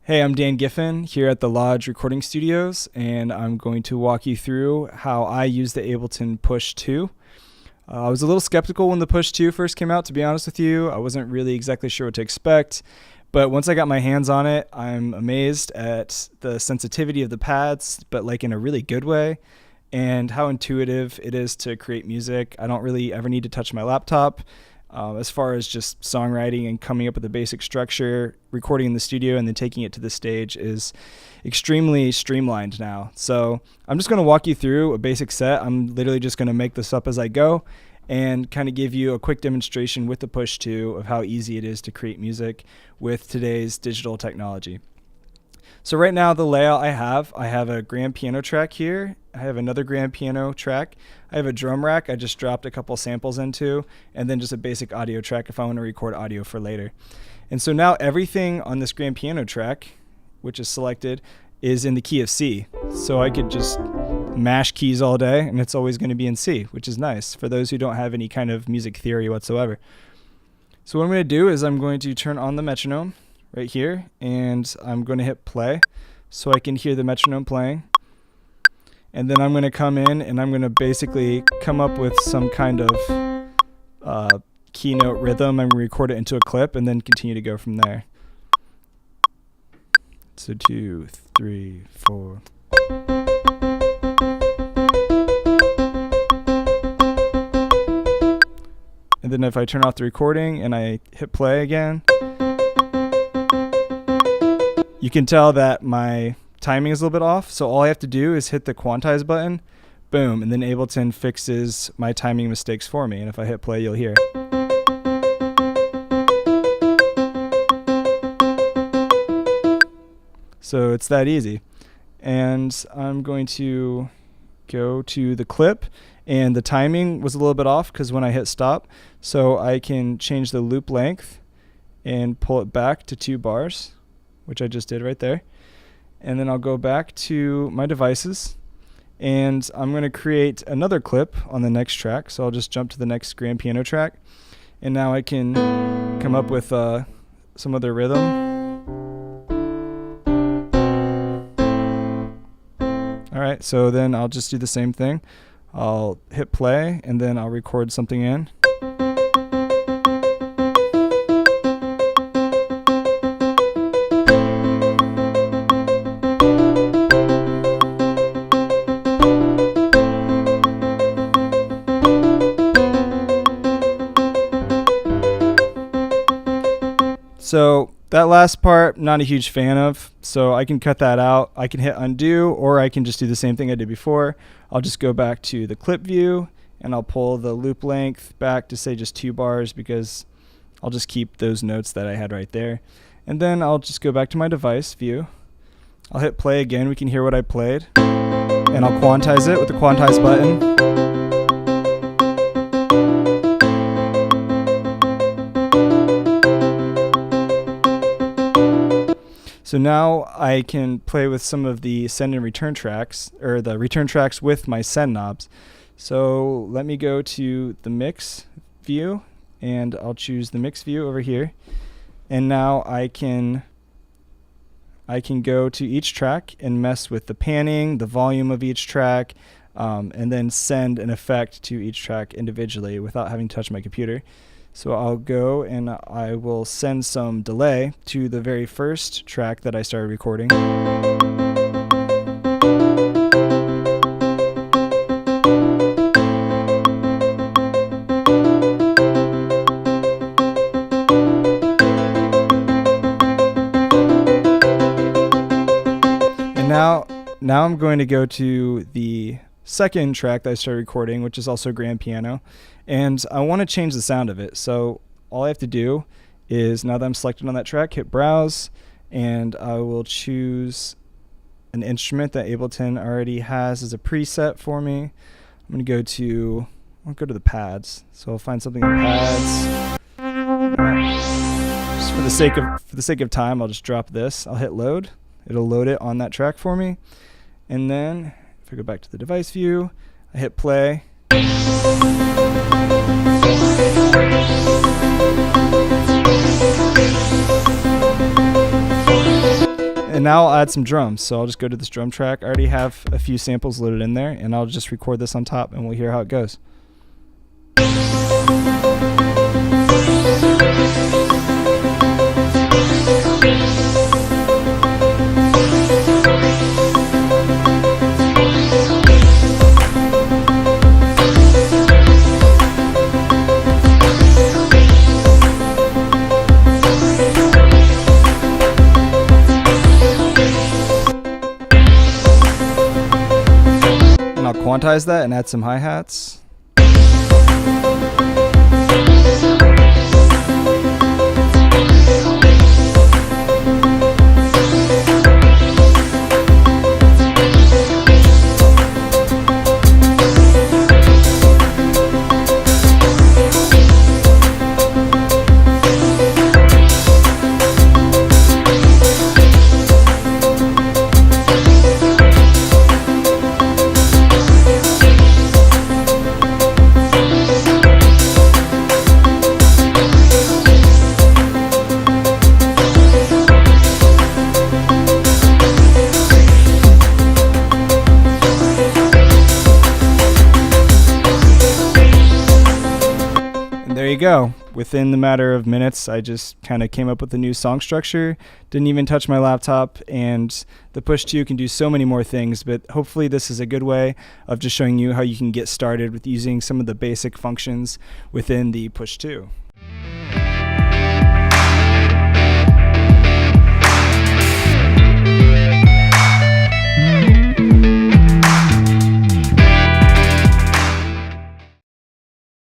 Hey, I'm Dan Giffen here at the Lodge Recording Studios, and I'm going to walk you through how I use the Ableton Push 2. I was a little skeptical when the Push 2 first came out, to be honest with you. I wasn't really exactly sure what to expect, but once I got my hands on it, I'm amazed at the sensitivity of the pads, but like in a really good way, and how intuitive it is to create music. I don't really ever need to touch my laptop. As far as just songwriting and coming up with a basic structure, recording in the studio and then taking it to the stage is extremely streamlined now. So I'm just going to walk you through a basic set. I'm literally just going to make this up as I go and kind of give you a quick demonstration with the Push 2 of how easy it is to create music with today's digital technology. So right now the layout I have a grand piano track here. I have another grand piano track. I have a drum rack I just dropped a couple samples into, and then just a basic audio track if I want to record audio for later. And so now everything on this grand piano track, which is selected, is in the key of C. So I could just mash keys all day and it's always going to be in C, which is nice for those who don't have any kind of music theory whatsoever. So what I'm going to do is I'm going to turn on the metronome right here, and I'm going to hit play so I can hear the metronome playing. And then I'm going to come in and I'm going to basically come up with some kind of keynote rhythm. I'm going to record it into a clip and then continue to go from there. So 2, 3, 4. And then if I turn off the recording and I hit play again, you can tell that my timing is a little bit off, so all I have to do is hit the quantize button, boom, and then Ableton fixes my timing mistakes for me. And if I hit play, you'll hear. So it's that easy. And I'm going to go to the clip, and the timing was a little bit off because when I hit stop, so I can change the loop length and pull it back to 2 bars, which I just did right there. And then I'll go back to my devices, and I'm going to create another clip on the next track. So I'll just jump to the next grand piano track, and now I can come up with some other rhythm. Alright, so then I'll just do the same thing. I'll hit play, and then I'll record something in. So that last part, not a huge fan of, so I can cut that out. I can hit undo, or I can just do the same thing I did before. I'll just go back to the clip view, and I'll pull the loop length back to say just 2 bars, because I'll just keep those notes that I had right there. And then I'll just go back to my device view. I'll hit play again. We can hear what I played. And I'll quantize it with the quantize button. So now I can play with some of the send and return tracks, or the return tracks with my send knobs. So let me go to the mix view, and I'll choose the mix view over here. And now I can go to each track and mess with the panning, the volume of each track, and then send an effect to each track individually without having to touch my computer. So I'll go and I will send some delay to the very first track that I started recording. And now I'm going to go to the second track that I started recording, which is also grand piano, and I want to change the sound of it. So all I have to do is, now that I'm selected on that track, hit browse, and I will choose an instrument that Ableton already has as a preset for me. I'm going to I'll go to the pads, so I'll find something in pads. Just for the sake of time, I'll just drop this. I'll hit load. It'll load it on that track for me, and then if I go back to the device view, I hit play. And now I'll add some drums. So I'll just go to this drum track. I already have a few samples loaded in there, and I'll just record this on top, and we'll hear how it goes. And I'll quantize that and add some hi-hats. There you go. Within the matter of minutes, I just kind of came up with a new song structure. Didn't even touch my laptop, and the Push 2 can do so many more things, but hopefully this is a good way of just showing you how you can get started with using some of the basic functions within the Push 2.